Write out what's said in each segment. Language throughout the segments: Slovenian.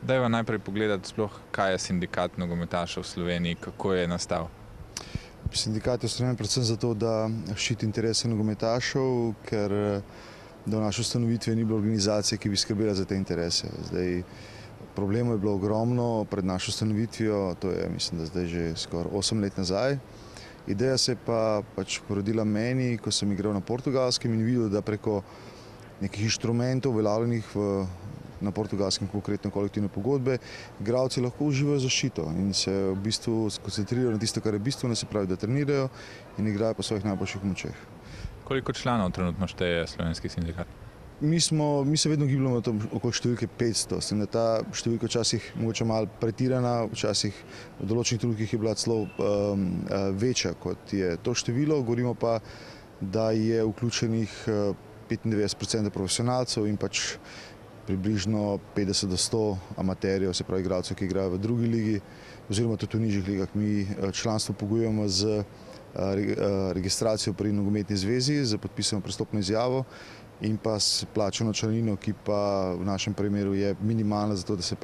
Dajva najprej pogledati sploh, kaj je sindikat nogometašev v Sloveniji, kako je nastal. Sindikat je ustanovljen predvsem zato, da ščiti interese nogometašev, ker do naše ustanovitve ni bilo organizacije, ki bi skrbela za te interese. Problemov je bilo ogromno pred našo ustanovitvijo, to je mislim, da zdaj že skoraj 8 let nazaj. Ideja se je pa porodila meni, ko sem igral na Portugalskem in videl, da preko nekih inštrumentov uveljavljenih na Portugalskem, konkretno kolektivne pogodbe, igralci lahko uživajo zaščito in se v bistvu skoncentrirajo na tisto, kar je bistveno, se pravi, da trenirajo in igrajo po svojih najboljših močeh. Koliko članov trenutno šteje slovenski sindikat? Mi se vedno gibljamo okoli številke 500, s tem, da ta številka včasih mogoče malo pretirana, včasih v določenih trenutkih je bila celo večja, kot je to število. Govorimo pa, da je vključenih 95% profesionalcev in približno 50 do 100 amaterjev, se pravi igralcev, ki igrajo v drugi ligi oziroma tudi v nižjih ligah. Mi članstvo pogojujemo z registracijo pri nogometni zvezi, z podpisano prestopno izjavo in pa s plačano članarino, ki pa v našem primeru je minimalna, zato da se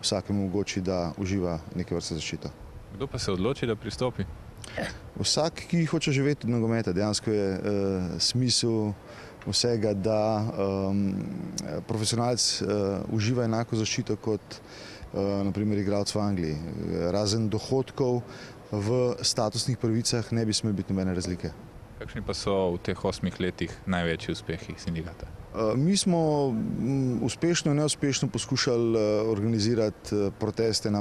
vsakemu omogoči, da uživa neke vrste zaščito. Kdo pa se odloči, da pristopi? Vsak, ki hoče živeti od nogometa, dejansko je smisel vsega, da profesionalec uživa enako zaščito kot naprimer igralec v Angliji. Razen dohodkov v statusnih pravicah ne bi smeli biti nobene razlike. Kakšni pa so v teh 8 letih največji uspehi sindikata? Mi smo uspešno in neuspešno poskušali organizirati proteste,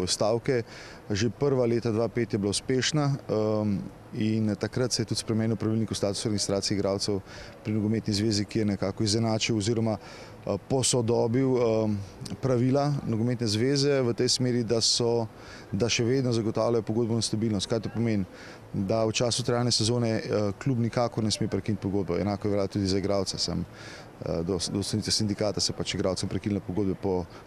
stavke. Že prva leta 2005 je bila uspešna in takrat se je tudi spremenil pravilnik o statusu registracije igralcev pri nogometni zvezi, ki je nekako izenačil oziroma posodobil pravila nogometne zveze v tej smeri, da še vedno zagotavljajo pogodbeno stabilnost. Kaj to pomeni? Da v času trajanja sezone klub nikakor ne sme prekiniti pogodbo. Enako velja tudi za igralce. Do ustanovitve sindikata se igralcem prekinile pogodbe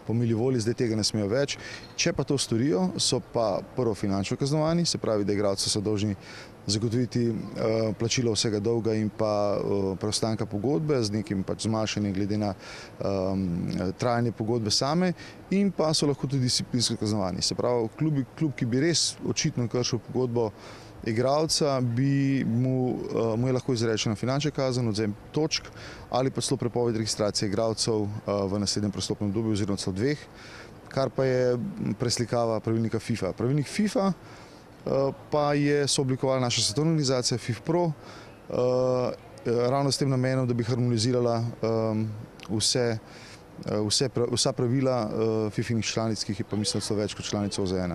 po mili volji, zdaj tega ne smejo več. Če pa to storijo, so pa prvo finančno kaznovani, se pravi, da igralci so dolžni zagotoviti plačilo vsega dolga in pa preostanka pogodbe z nekim zmanjšanjem glede na trajanje pogodbe same in pa so lahko tudi disciplinsko kaznovani. Se pravi, klub, ki bi res očitno kršil pogodbo igralca, mu je lahko izrečena finančna kazen, odvzem točk ali pa celo prepoved registracije igralcev v naslednjem prestopnem obdobju oziroma celo 2, kar pa je preslikava pravilnika FIFA. Pravilnik FIFA pa je sooblikovala naša svetovna organizacija FIFPro, ravno s tem namenom, da bi harmonizirala vsa pravila FIFInih članic, ki jih je pa mislim celo več kot članic OZN.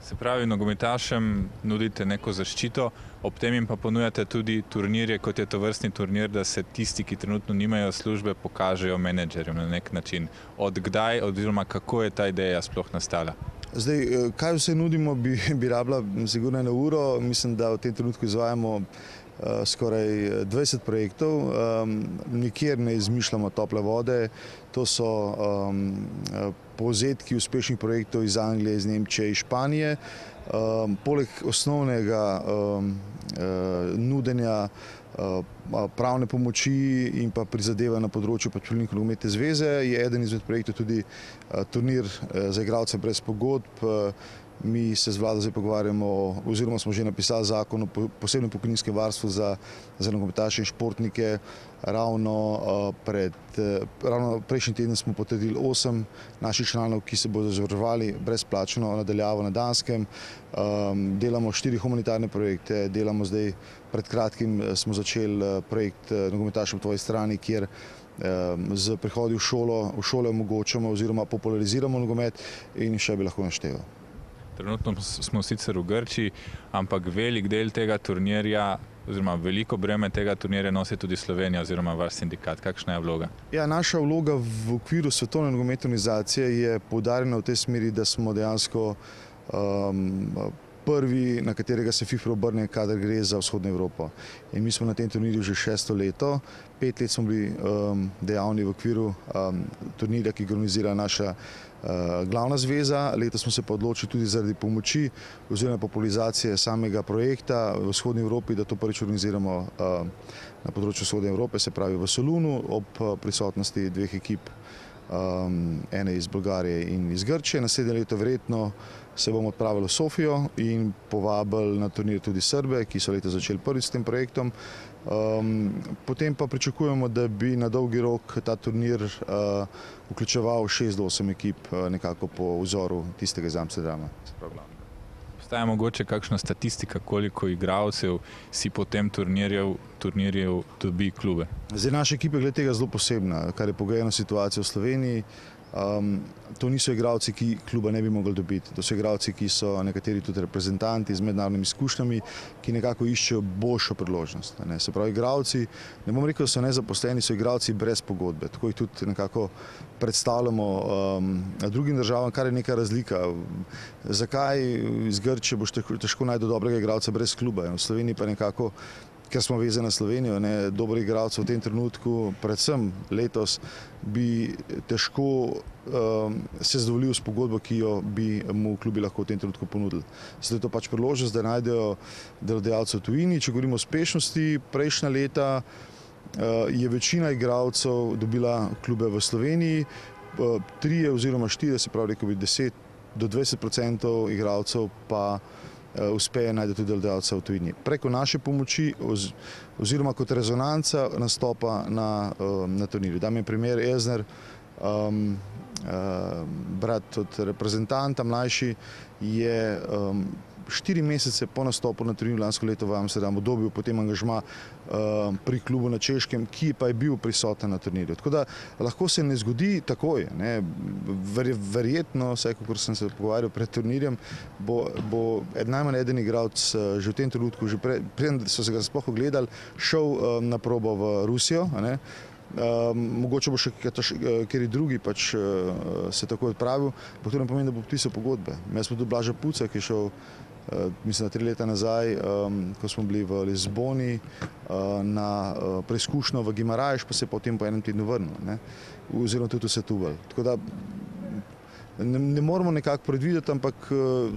Se pravi, nogometašem nudite neko zaščito, ob tem jim pa ponujate tudi turnirje, kot je tovrstni turnir, da se tisti, ki trenutno nimajo službe, pokažejo menedžerjem na nek način. Od kdaj oziroma kako je ta ideja sploh nastala? Zdaj, kaj vse nudimo, bi rabila sigurno eno uro. Mislim, da v tem trenutku izvajamo skoraj 20 projektov. Nikjer ne izmišljamo tople vode. To so povzetki uspešnih projektov iz Anglije, iz Nemčije, iz Španije. Poleg osnovnega nudenja pravne pomoči in pa prizadeva na področju pravilnika nogometne zveze je eden izmed projektov tudi turnir za igralce brez pogodb. Mi se z vlado zdaj pogovarjamo oziroma smo že napisali zakon o posebnem pokojninskem varstvu za nogometaše in športnike. Ravno prejšnji teden smo potrdili 8 naših članov, ki se bodo zavarovali brezplačno nadaljavo na Danskem. Delamo 4 humanitarne projekte, delamo zdaj, pred kratkim smo začeli projekt Nogometaši po tvoji strani, kjer z prihodi v šole omogočamo oziroma populariziramo nogomet in še bi lahko našteval. Trenutno smo sicer v Grčiji, ampak velik del tega turnirja oziroma veliko breme tega turnirja nosi tudi Slovenija oziroma vaš sindikat. Kakšna je vloga? Ja, naša vloga v okviru svetovne nogometne organizacije je poudarjena v tej smeri, da smo dejansko prvi, na katerega se FIFPro obrne, kadar gre za vzhodno Evropo. In mi smo na tem turnirju že 6. leto. 5 let smo bili dejavni v okviru turnirja, ki ga organizira naša glavna zveza. Letos smo se pa odločili tudi zaradi pomoči oziroma popularizacije samega projekta v vzhodni Evropi, da to prvič organiziramo na področju vzhodne Evrope, se pravi v Solunu, ob prisotnosti 2 ekip ene iz Bolgarije in iz Grčije. Naslednje leto verjetno se bomo odpravili v Sofijo in povabili na turnir tudi Srbe, ki so letos začeli prvič s tem projektom. Potem pa pričakujemo, da bi na dolgi rok ta turnir vključeval 6 do 8 ekip nekako po vzoru tistega iz Amsterdama. Obstaja mogoče kakšna statistika, koliko igralcev si po tem turnirju dobi klube? Zdaj, naša ekipa je glede tega zelo posebna, kar je pogojeno situacijo v Sloveniji. To niso igralci, ki kluba ne bi mogli dobiti. To so igralci, ki so nekateri tudi reprezentanti z mednarodnimi izkušnjami, ki nekako iščejo boljšo priložnost. Se pravi, igralci, ne bom rekel, da so nezaposleni, so igralci brez pogodbe. Tako jih tudi nekako predstavljamo drugim državam, kar je neka razlika. Zakaj iz Grčije boš težko najti dobrega igralca brez kluba? V Sloveniji pa nekako, ker smo vezani na Slovenijo, dobrih igralcev v tem trenutku, predvsem letos, bi težko se zadovoljil s pogodbo, ki jo bi mu klubi lahko v tem trenutku ponudili. Zato je to pač priložnost, da najdejo delodajalce v tujini. Če govorimo o uspešnosti, prejšnja leta je večina igralcev dobila klube v Sloveniji, 3 oziroma 4, se pravi, rekel bi 10 do 20% igralcev pa uspeje najti tudi delodajalca v tujini. Preko naše pomoči oziroma kot rezonanca nastopa na turnirju. Dam je primer Elzner, brat od reprezentanta, mlajši, je 4 mesece po nastopu na turnirju lansko leto v Amsterdamu dobil potem angažma pri klubu na Češkem, ki pa je bil prisoten na turnirju. Tako da lahko se ne zgodi takoj. Verjetno, vsaj kakor sem se pogovarjal pred turnirjem, bo najmanj eden igralec že v tem trenutku, že preden so se ga sploh ogledali, šel na probo v Rusijo. Mogoče bo še kateri drugi pač se tako odpravil, pa to ne pomeni, da bo podpisal pogodbe. Jaz smo tudi Blaža Puca, ki je šel, mislim, 3 leta nazaj, ko smo bili v Lizboni na preizkušnjo v Gimarajš, pa se je potem po enem tednu vrnil, oziroma tudi v Setúbal. Tako da ne moramo nekako predvideti, ampak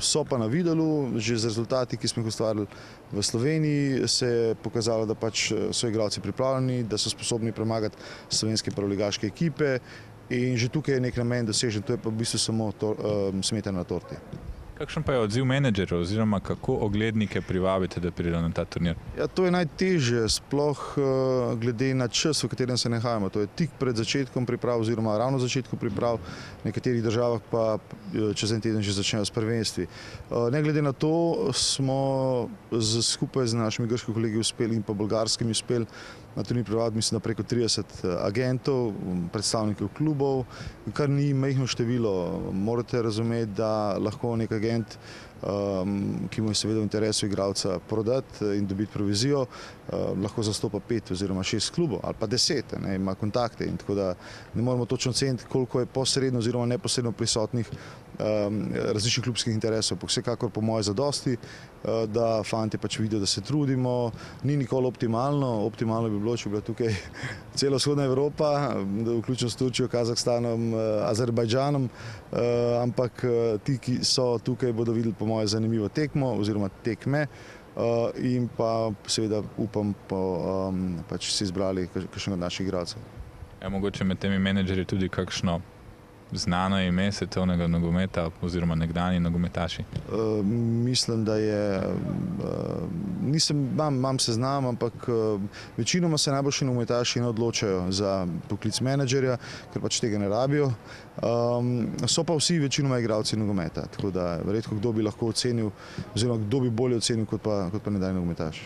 so pa na videlu, že z rezultati, ki smo jih ustvarili v Sloveniji, se je pokazalo, da pač so igralci pripravljeni, da so sposobni premagati slovenske prvoligaške ekipe in že tukaj je nek namen dosežen, to je pa v bistvu samo smetana na torti. Kakšen pa je odziv menedžerjev oziroma kako oglednike privabite, da pridejo na ta turnir? Ja, to je najtežje, sploh glede na čas, v katerem se nahajamo. To je tik pred začetkom priprav oziroma ravno začetku priprav, v nekaterih državah pa čez en teden že začnejo s prvenstvi. Ne glede na to smo skupaj z našimi grškimi kolegi uspeli in pa bolgarskimi uspeli na turnir privabiti, mislim, da preko 30 agentov, predstavnikov klubov, kar ni majhno število. Morate razumeti, da lahko nek agent, ki mu je seveda v interesu igralca prodati in dobiti provizijo, lahko zastopa 5 oziroma 6 klubov ali pa 10, ima kontakte in tako da ne moramo točno oceniti, koliko je posredno oziroma neposredno prisotnih različnih klubskih interesov. Vsekakor po moje zadosti, da fantje pač vidijo, da se trudimo. Ni nikoli optimalno, optimalno bi bilo, če bi bila tukaj cela vzhodna Evropa, vključno s Turčijo, Kazahstanom, Azerbajdžanom, ampak ti, ki so tukaj, bodo videli po moje zanimivo tekmo oziroma tekme in pa seveda upam pač si izbrali kakšnega od naših igralcev. Mogoče med temi menedžerji tudi kakšno znano ime svetovnega nogometa oziroma nekdanji nogometaši? Mislim, da je, imam seznam, ampak večinoma se najboljši nogometaši ne odločajo za poklic menedžerja, ker pač tega ne rabijo. So pa vsi večinoma igralci nogometa, tako da redko kdo bi lahko ocenil oziroma kdo bi bolje ocenil kot pa nekdanji nogometaš.